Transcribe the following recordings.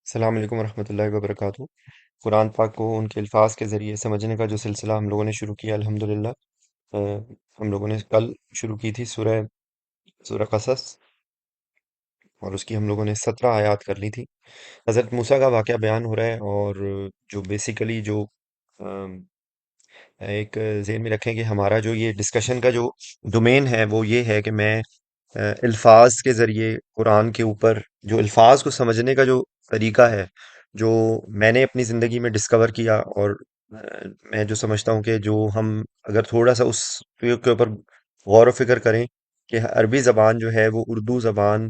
अस्सलाम वालेकुम रहमतुल्लाहि व बरकातहू। कुरान पाक को उनके अल्फाज के ज़रिए समझने का जो सिलसिला हम लोगों ने शुरू किया अल्हम्दुलिल्लाह। हम लोगों ने कल शुरू की थी सूरह सूरह कसस, और उसकी हम लोगों ने 17 आयत कर ली थी। हज़रत मूसा का वाक़या बयान हो रहा है, और जो बेसिकली जो अम, एक ज़हन में रखें कि हमारा जो ये डिस्कशन का जो डोमेन है वो ये है कि मैं अल्फाज के ज़रिए कुरान के ऊपर जो अल्फाज को समझने का जो तरीका है, जो मैंने अपनी ज़िंदगी में डिस्कवर किया, और मैं जो समझता हूँ कि जो हम अगर थोड़ा सा उस के ऊपर गौर व फिक्र करें कि अरबी ज़बान जो है वो उर्दू ज़बान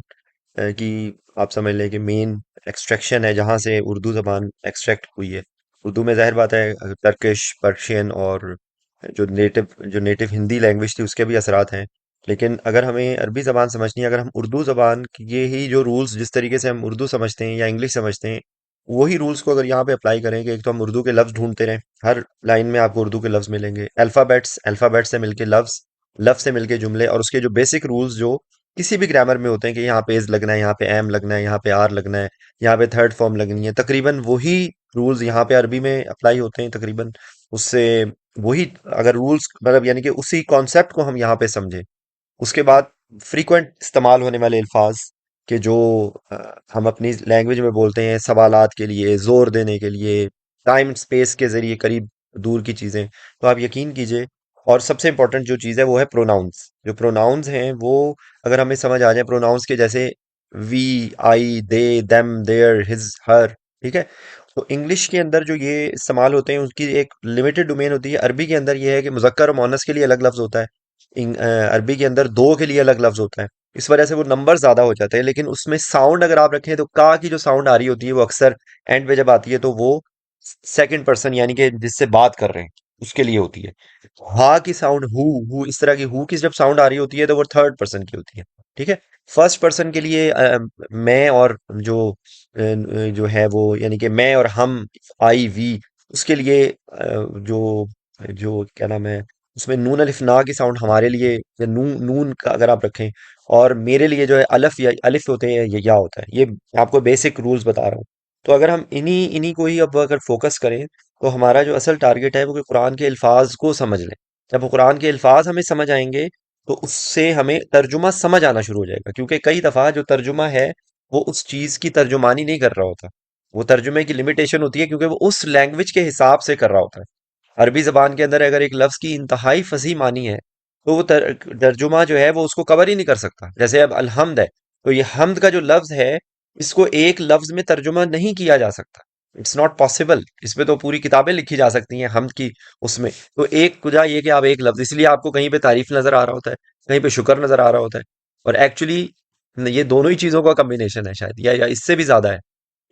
की आप समझ लें कि मेन एक्सट्रैक्शन है, जहाँ से उर्दू ज़बान एक्सट्रैक्ट हुई है। उर्दू में ज़ाहिर बात है टर्किश, पर्शियन और जो नेटिव हिंदी लैंग्वेज थी उसके भी असरात हैं। लेकिन अगर हमें अरबी ज़बान समझनी है, अगर हम उर्दू ज़बान की ये ही जो रूल्स जिस तरीके से हम उर्दू समझते हैं या इंग्लिश समझते हैं, वही रूल्स को अगर यहाँ पे अप्लाई करें कि एक तो हम उर्दू के लफ्ज़ ढूंढते रहें, हर लाइन में आपको उर्दू के लफ्ज़ मिलेंगे, अल्फ़ाबेट्स अल्फ़ाबेट से मिलके लफ्ज़, लफ्ज़ से मिलके जुमले, और उसके जो बेसिक रूल्स जो किसी भी ग्रामर में होते हैं कि यहाँ पे इज लगना है, यहाँ पे एम लगना है, यहाँ पे आर लगना है, यहाँ पे थर्ड फॉर्म लगनी है, तकरीबन वही रूल्स यहाँ पे अरबी में अप्लाई होते हैं तकरीबन। उससे वही अगर रूल्स मतलब यानी कि उसी कॉन्सेप्ट को हम यहाँ पे समझें, उसके बाद फ्रीक्वेंट इस्तेमाल होने वाले अल्फाज के जो हम अपनी लैंग्वेज में बोलते हैं सवालात के लिए, जोर देने के लिए, टाइम स्पेस के जरिए करीब दूर की चीजें, तो आप यकीन कीजिए। और सबसे इंपॉर्टेंट जो चीज़ है वो है प्रोनाउंस। जो प्रोनाउंस हैं वो अगर हमें समझ आ जाए, प्रोनाउंस के जैसे we, I, they, them, their, his, her, ठीक है। तो इंग्लिश के अंदर जो ये इस्तेमाल होते हैं उसकी एक लिमिटेड डोमेन होती है। अरबी के अंदर ये है कि मुज़क्कर और मुअन्नस के लिए अलग लफ्ज़ होता है। अरबी के अंदर दो के लिए अलग लफ्ज होता है। इस वजह से वो नंबर ज्यादा हो जाते हैं, लेकिन उसमें साउंड अगर आप रखें तो का की जो साउंड आ रही होती है वो अक्सर एंड पे जब आती है तो वो सेकंड पर्सन यानी कि जिससे बात कर रहे हैं उसके लिए होती है। हा की साउंड हु इस तरह की हु की जब साउंड आ रही होती है तो वो थर्ड पर्सन की होती है, ठीक है। फर्स्ट पर्सन के लिए मैं और जो है वो यानी कि मैं और हम, आई वी, उसके लिए जो जो क्या नाम है, उसमें नून अलिफ ना की साउंड हमारे लिए, या नून नून का अगर आप रखें, और मेरे लिए जो है अलफ या अलिफ होते हैं या होता है। ये मैं आपको बेसिक रूल्स बता रहा हूँ। तो अगर हम इन्हीं इन्हीं को ही अब अगर फोकस करें, तो हमारा जो असल टारगेट है वो कि कुरान के अल्फाज को समझ लें। जब कुरान के अल्फाज हमें समझ आएंगे तो उससे हमें तर्जुमा समझ आना शुरू हो जाएगा, क्योंकि कई दफा जो तर्जुमा है वो उस चीज की तर्जुमानी नहीं कर रहा होता। वो तर्जुमे की लिमिटेशन होती है क्योंकि वो उस लैंग्वेज के हिसाब से कर रहा होता है। अरबी जबान के अंदर अगर एक लफ्ज की इंतहाई फसी मानी है, तो वो तर्जुमा जो है वो उसको कवर ही नहीं कर सकता। जैसे अब अलहम्द है, तो ये हमद का जो लफ्ज है, इसको एक लफ्ज में तर्जुमा नहीं किया जा सकता। It's not possible. इसमें तो पूरी किताबें लिखी जा सकती हैं हमद की। उसमें तो एक कुजा ये कि आप एक लफ्ज, इसलिए आपको कहीं पे तारीफ नजर आ रहा होता है, कहीं पे शुक्र नजर आ रहा होता है, और एक्चुअली ये दोनों ही चीजों का कॉम्बिनेशन है शायद, या इससे भी ज्यादा है,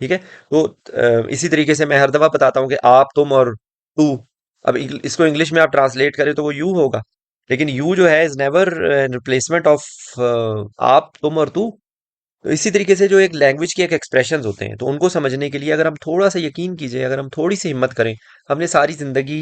ठीक है। तो इसी तरीके से मैं हर दफा बताता हूँ कि आप, तुम और टू। अब इसको इंग्लिश में आप ट्रांसलेट करें तो वो यू होगा, लेकिन यू जो है इज नेवर रिप्लेसमेंट ऑफ आप, तुम और तू। तो इसी तरीके से जो एक लैंग्वेज के एक एक्सप्रेशंस होते हैं, तो उनको समझने के लिए अगर हम थोड़ा सा यकीन कीजिए, अगर हम थोड़ी सी हिम्मत करें, हमने सारी जिंदगी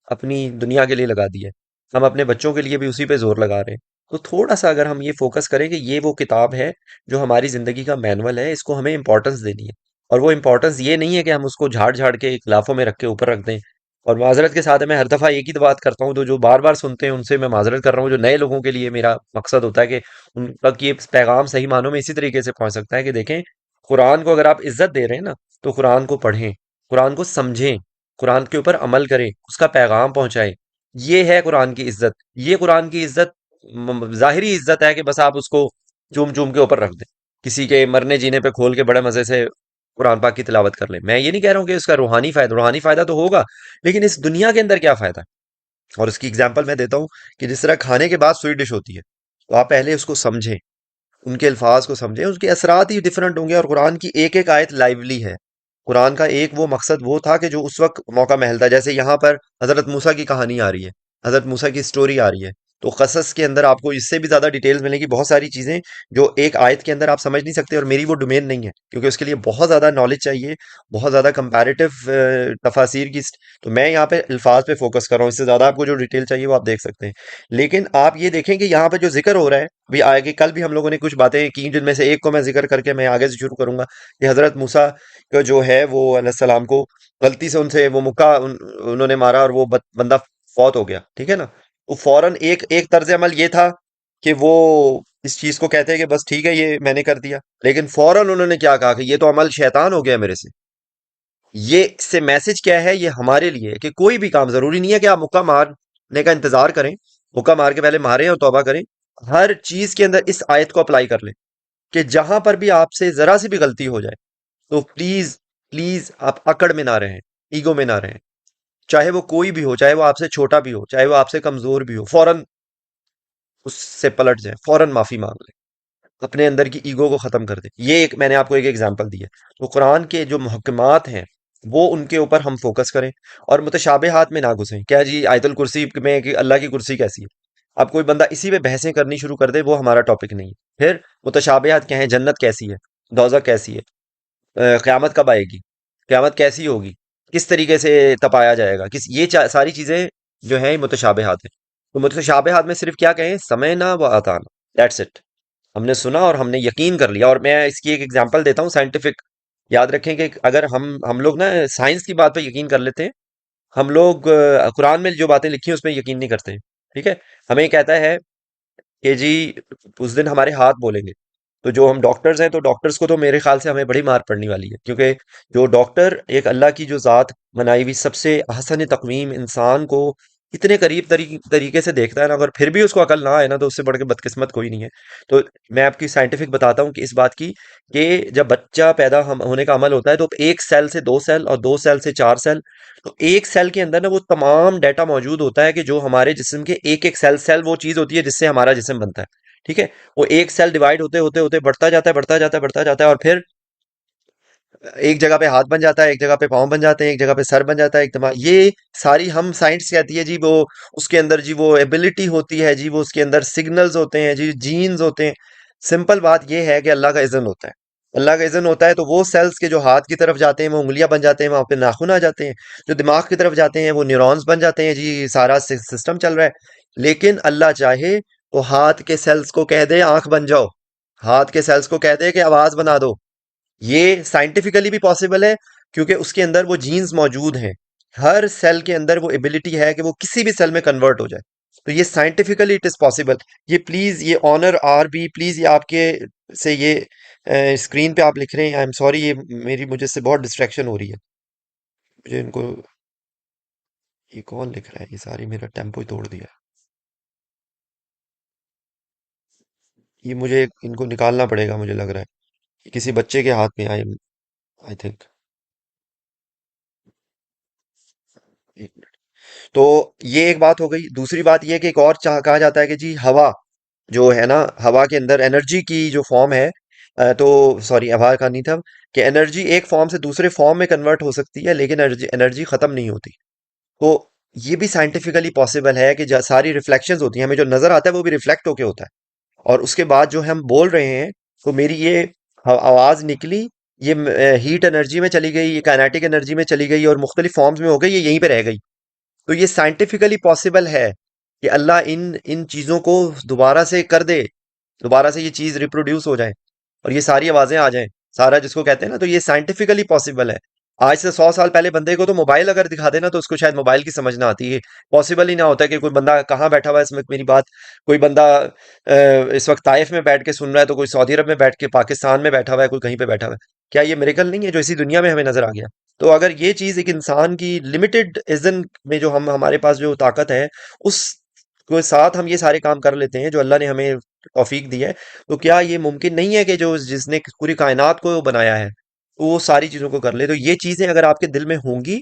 अपनी दुनिया के लिए लगा दी है, हम अपने बच्चों के लिए भी उसी पे जोर लगा रहे हैं। तो थोड़ा सा अगर हम ये फोकस करें कि ये वो किताब है जो हमारी जिंदगी का मैनुअल है, इसको हमें इंपॉर्टेंस देनी है। और वो इंपॉर्टेंस ये नहीं है कि हम उसको झाड़ झाड़ के गिलाफों में रख के ऊपर रख दें। और माजरत के साथ मैं हर दफा एक ही तो बात करता हूँ, तो जो बार बार सुनते हैं उनसे मैं माजरत कर रहा हूँ। जो नए लोगों के लिए मेरा मकसद होता है कि उन तक ये पैगाम सही मानों में इसी तरीके से पहुंच सकता है कि देखें, कुरान को अगर आप इज्जत दे रहे हैं ना, तो कुरान को पढ़ें, कुरान को समझें, कुरान के ऊपर अमल करें, उसका पैगाम पहुंचाएं। ये है कुरान की इज्जत। ये कुरान की इज्जत जाहिरी इज्जत है कि बस आप उसको चूम चूम के ऊपर रख दें, किसी के मरने जीने पे खोल के बड़े मजे से कुरान पाक की तिलावत कर लें। मैं ये नहीं कह रहा हूँ कि इसका रूहानी फायदा तो होगा, लेकिन इस दुनिया के अंदर क्या फायदा। और उसकी एग्जाम्पल मैं देता हूँ कि जिस तरह खाने के बाद स्वीट डिश होती है, तो आप पहले उसको समझें, उनके अल्फाज को समझें, उसके असरात ही डिफरेंट होंगे। और कुरान की एक एक आयत लाइवली है। कुरान का एक वो मकसद वो था कि जो उस वक्त मौका महल था, जैसे यहाँ पर हजरत मूसा की कहानी आ रही है, हजरत मूसा की स्टोरी आ रही है, तो कसस के अंदर आपको इससे भी ज्यादा डिटेल्स मिलेगी, बहुत सारी चीजें जो एक आयत के अंदर आप समझ नहीं सकते, और मेरी वो डोमेन नहीं है क्योंकि उसके लिए बहुत ज्यादा नॉलेज चाहिए, बहुत ज्यादा कंपैरेटिव तफासिर की। तो मैं यहाँ पे अल्फाज पे फोकस कर रहा हूँ, इससे ज्यादा आपको जो डिटेल चाहिए वो आप देख सकते हैं। लेकिन आप ये देखें कि यहाँ पे जो जिक्र हो रहा है, अभी आगे कल भी हम लोगों ने कुछ बातें की जिनमें से एक को मैं जिक्र करके मैं आगे से शुरू करूंगा, कि हजरत मूसा का जो है वो अलैहिस्सलाम को गलती से उनसे वो उन्होंने मारा और वो बंदा फौत हो गया, ठीक है ना। तो फौरन एक एक तर्ज अमल ये था कि वो इस चीज को कहते हैं कि बस ठीक है ये मैंने कर दिया, लेकिन फौरन उन्होंने क्या कहा कि ये तो अमल शैतान हो गया मेरे से। ये इससे मैसेज क्या है, ये हमारे लिए है कि कोई भी काम जरूरी नहीं है कि आप मुक्का मारने का इंतजार करें, मुक्का मार के पहले मारें और तौबा करें। हर चीज के अंदर इस आयत को अप्लाई कर लें कि जहां पर भी आपसे जरा सी भी गलती हो जाए तो प्लीज प्लीज आप अकड़ में ना रहें, ईगो में ना रहें। चाहे वो कोई भी हो, चाहे वो आपसे छोटा भी हो, चाहे वो आपसे कमजोर भी हो, फौरन उससे पलट जाए, फौरन माफी मांग ले, अपने अंदर की ईगो को खत्म कर दे। ये एक मैंने आपको एक एग्जांपल दी है। तो कुरान के जो मुहक्कमात हैं वो उनके ऊपर हम फोकस करें और मुतशाबिहात में ना घुसें। क्या जी आयतुल कुर्सी में कि अल्लाह की कुर्सी कैसी है, अब कोई बंदा इसी पे बहसें करनी शुरू कर दे, वो हमारा टॉपिक नहीं है। फिर मुतशाबिहात क्या है, जन्नत कैसी है, दोज़ख कैसी है, क़यामत कब आएगी, क़यामत कैसी होगी, किस तरीके से तपाया जाएगा, किस ये सारी चीजें जो है मुतशाबिहात है। तो मुतशाबिहात में सिर्फ क्या कहें, समयना व अताना, दैट्स इट। हमने सुना और हमने यकीन कर लिया। और मैं इसकी एक एग्जांपल देता हूँ साइंटिफिक। याद रखें कि अगर हम लोग ना साइंस की बात पे यकीन कर लेते हैं, हम लोग कुरान में जो बातें लिखी हैं उस पर यकीन नहीं करते हैं। ठीक है, हमें कहता है कि जी उस दिन हमारे हाथ बोलेंगे। तो जो हम डॉक्टर्स हैं, तो डॉक्टर्स को तो मेरे ख्याल से हमें बड़ी मार पड़ने वाली है, क्योंकि जो डॉक्टर एक अल्लाह की जो जात बनाई हुई सबसे हसन तकवीम इंसान को इतने करीब तरीके से देखता है ना, अगर फिर भी उसको अकल ना आए ना, तो उससे बढ़ के बदकिस्मत कोई नहीं है। तो मैं आपकी साइंटिफिक बताता हूँ कि इस बात की, कि जब बच्चा पैदा हम होने का अमल होता है तो एक सेल से दो सेल और दो सेल से चार सेल, तो एक सेल के अंदर ना वो तमाम डाटा मौजूद होता है कि जो हमारे जिस्म के एक एक सेल सेल वो चीज होती है जिससे हमारा जिस्म बनता है। ठीक है, वो एक सेल डिवाइड होते होते होते बढ़ता जाता है, बढ़ता जाता है, बढ़ता जाता है, और फिर एक जगह पे हाथ बन जाता है, एक जगह पे पाँव बन जाते हैं, एक जगह पे सर बन जाता है, एक दिमाग। ये सारी हम साइंस कहती है जी वो उसके अंदर जी वो एबिलिटी होती है जी, वो उसके अंदर सिग्नल्स होते हैं जी, जीन्स होते हैं। सिंपल बात ये है कि अल्लाह का इज़्न होता है। अल्लाह का इज़्न होता है तो वो सेल्स के जो हाथ की तरफ जाते हैं वो उंगलियां बन जाते हैं, वहां पे नाखून आ जाते हैं। जो दिमाग की तरफ जाते हैं वो न्यूरॉन्स बन जाते हैं जी, सारा सिस्टम चल रहा है। लेकिन अल्लाह चाहे तो हाथ के सेल्स को कह दे आंख बन जाओ, हाथ के सेल्स को कह दे कि आवाज बना दो। ये साइंटिफिकली भी पॉसिबल है, क्योंकि उसके अंदर वो जीन्स मौजूद हैं। हर सेल के अंदर वो एबिलिटी है कि वो किसी भी सेल में कन्वर्ट हो जाए। तो ये साइंटिफिकली इट इज पॉसिबल। ये प्लीज ये ऑनर आर बी प्लीज ये आपके से ये स्क्रीन पे आप लिख रहे हैं, आई एम सॉरी, ये मेरी मुझे से बहुत डिस्ट्रैक्शन हो रही है। मुझे इनको, ये कौन लिख रहा है, ये सारी मेरा टेम्पो ही तोड़ दिया है। ये मुझे इनको निकालना पड़ेगा, मुझे लग रहा है ये किसी बच्चे के हाथ में आई, आई थिंक। तो ये एक बात हो गई। दूसरी बात ये है कि एक और कहा जाता है कि जी हवा जो है ना, हवा के अंदर एनर्जी की जो फॉर्म है, तो सॉरी हवा का नहीं था, कि एनर्जी एक फॉर्म से दूसरे फॉर्म में कन्वर्ट हो सकती है लेकिन एनर्जी एनर्जी खत्म नहीं होती। तो ये भी साइंटिफिकली पॉसिबल है कि सारी रिफ्लेक्शंस होती हैं, हमें जो नजर आता है वो भी रिफ्लेक्ट होके होता है। और उसके बाद जो हम बोल रहे हैं, तो मेरी ये आवाज निकली, ये हीट एनर्जी में चली गई, ये काइनेटिक एनर्जी में चली गई और मुख्तलिफ फॉर्म्स में हो गई, ये यहीं पे रह गई। तो ये साइंटिफिकली पॉसिबल है कि अल्लाह इन इन चीजों को दोबारा से कर दे, दोबारा से ये चीज रिप्रोड्यूस हो जाए और ये सारी आवाजें आ जाएं, सारा जिसको कहते हैं ना, तो ये साइंटिफिकली पॉसिबल है। आज से 100 साल पहले बंदे को तो मोबाइल अगर दिखा देना तो उसको शायद मोबाइल की समझ ना आती है। पॉसिबल ही ना होता कि कोई बंदा कहाँ बैठा हुआ है इस वक्त, मेरी बात, कोई बंदा इस वक्त ताइफ में बैठ के सुन रहा है, तो कोई सऊदी अरब में बैठ के, पाकिस्तान में बैठा हुआ है, कोई कहीं पे बैठा हुआ है। क्या ये मिरेकल नहीं है जो इसी दुनिया में हमें नजर आ गया? तो अगर ये चीज एक इंसान की लिमिटेड इज़न में जो हम हमारे पास जो ताकत है उस के साथ हम ये सारे काम कर लेते हैं जो अल्लाह ने हमें तौफीक दी है, तो क्या ये मुमकिन नहीं है कि जो जिसने पूरी कायनात को बनाया है वो सारी चीजों को कर ले? तो ये चीजें अगर आपके दिल में होंगी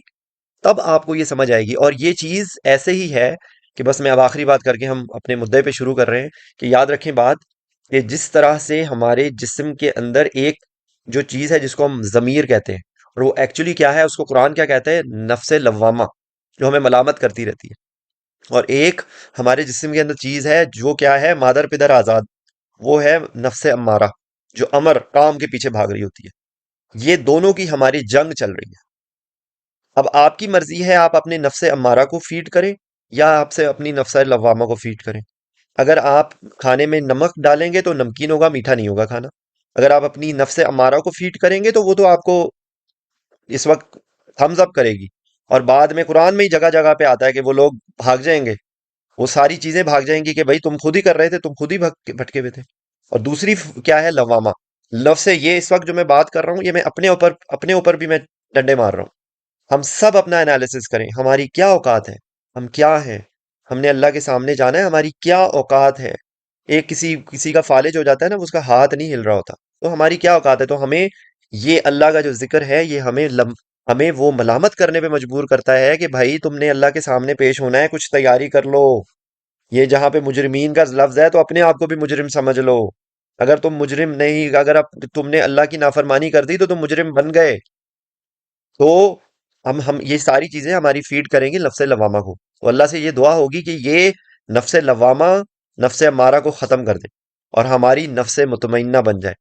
तब आपको ये समझ आएगी। और ये चीज ऐसे ही है कि बस मैं अब आखिरी बात करके हम अपने मुद्दे पे शुरू कर रहे हैं, कि याद रखें बात, कि जिस तरह से हमारे जिस्म के अंदर एक जो चीज है जिसको हम जमीर कहते हैं, और वो एक्चुअली क्या है, उसको कुरान क्या कहता है, नफ्से लव्वामा, जो हमें मलामत करती रहती है। और एक हमारे जिस्म के अंदर चीज है जो क्या है, मादर पिदर आजाद, वो है नफ्से अम्मारा, जो अमर काम के पीछे भाग रही होती है। ये दोनों की हमारी जंग चल रही है। अब आपकी मर्जी है, आप अपने नफ्से अम्मारा को फीड करें या आपसे अपनी नफ्से लवामा को फीड करें। अगर आप खाने में नमक डालेंगे तो नमकीन होगा, मीठा नहीं होगा खाना। अगर आप अपनी नफ्से अम्मारा को फीड करेंगे तो वो तो आपको इस वक्त थम्स अप करेगी। और बाद में कुरान में ही जगह जगह पे आता है कि वो लोग भाग जाएंगे, वो सारी चीजें भाग जाएंगी कि भाई तुम खुद ही कर रहे थे, तुम खुद ही भटके हुए थे। और दूसरी क्या है, लवामा। लव से ये इस वक्त जो मैं बात कर रहा हूँ, ये मैं अपने ऊपर भी मैं डंडे मार रहा हूँ। हम सब अपना एनालिसिस करें, हमारी क्या औकात है, हम क्या हैं। हमने अल्लाह के सामने जाना है, हमारी क्या औकात है। एक किसी किसी का फालिज हो जाता है ना, उसका हाथ नहीं हिल रहा होता, तो हमारी क्या औकात है। तो हमें ये अल्लाह का जो जिक्र है, ये हमें वो मलामत करने पे मजबूर करता है कि भाई तुमने अल्लाह के सामने पेश होना है, कुछ तैयारी कर लो। ये जहां पे मुजरिमीन का लफ्ज है, तो अपने आप को भी मुजरिम समझ लो। अगर तुम मुजरिम नहीं, अगर अब तुमने अल्लाह की नाफरमानी कर दी तो तुम मुजरिम बन गए। तो हम ये सारी चीजें हमारी फीड करेंगी नफ्से लवामा को। तो अल्लाह से ये दुआ होगी कि ये नफ्से लवामा, नफ्से अम्मारा को खत्म कर दे और हमारी नफ्से मुतमइन्ना बन जाए।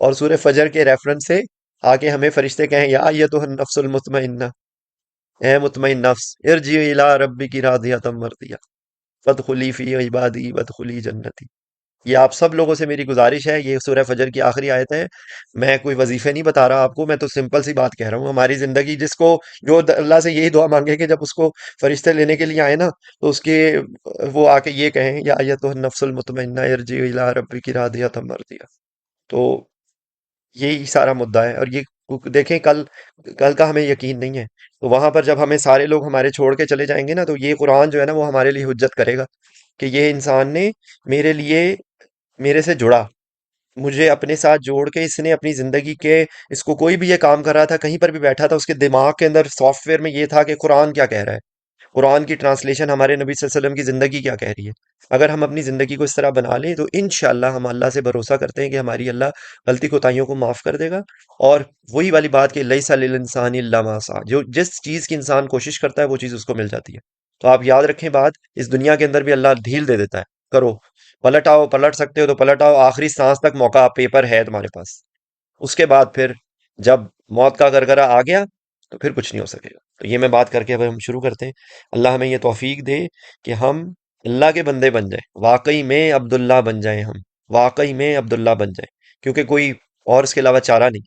और सूरह फजर के रेफरेंस से आके हमें फरिश्ते कहें, या ये तो नफ्सुल मुतमइन्ना, ए मुतमइन नफ्स, इरजी इला रब्बी की रादियतम मर्दिया, फदखुली फी इबादी वदखुली जन्नती। ये आप सब लोगों से मेरी गुजारिश है, ये सूरह फजर की आखिरी आयत है। मैं कोई वजीफे नहीं बता रहा आपको, मैं तो सिंपल सी बात कह रहा हूँ। हमारी जिंदगी जिसको, जो अल्लाह से यही दुआ मांगे कि जब उसको फरिश्ते लेने के लिए आए ना, तो उसके वो आके ये कहें, या अय्यतुह नफ्सुल मुतमइन्ना इरजी इला रब्बिकी रादियतम मर्दिया। तो यही सारा मुद्दा है। और ये देखें, कल कल का हमें यकीन नहीं है, तो वहां पर जब हमें सारे लोग हमारे छोड़ के चले जाएंगे ना, तो ये कुरान जो है ना, वो हमारे लिए हुज्जत करेगा कि ये इंसान ने मेरे लिए, मेरे से जुड़ा, मुझे अपने साथ जोड़ के इसने अपनी जिंदगी के, इसको कोई भी ये काम कर रहा था, कहीं पर भी बैठा था, उसके दिमाग के अंदर सॉफ्टवेयर में ये था कि कुरान क्या कह रहा है, कुरान की ट्रांसलेशन हमारे नबी सल्लल्लाहु अलैहि वसल्लम की जिंदगी क्या कह रही है। अगर हम अपनी जिंदगी को इस तरह बना लें, तो इंशाअल्लाह हम अल्लाह से भरोसा करते हैं कि हमारी अल्लाह गलती कोताहियों को माफ कर देगा। और वही वाली बात कि लैसा लिल इंसानी इल्ला मा सा, जो जिस चीज की इंसान कोशिश करता है वो चीज उसको मिल जाती है। तो आप याद रखें बात, इस दुनिया के अंदर भी अल्लाह ढील दे देता है। करो, पलट आओ, पलट सकते हो तो पलट आओ, आखिरी सांस तक मौका, पेपर है तुम्हारे पास। उसके बाद फिर जब मौत का गरगरा आ गया, तो फिर कुछ नहीं हो सकेगा। तो ये मैं बात करके अब हम शुरू करते हैं। अल्लाह हमें ये तौफीक दे कि हम अल्लाह के बंदे बन जाएं, वाकई में अब्दुल्ला बन जाएं हम, वाकई में अब्दुल्ला बन जाएं, क्योंकि कोई और इसके अलावा चारा नहीं।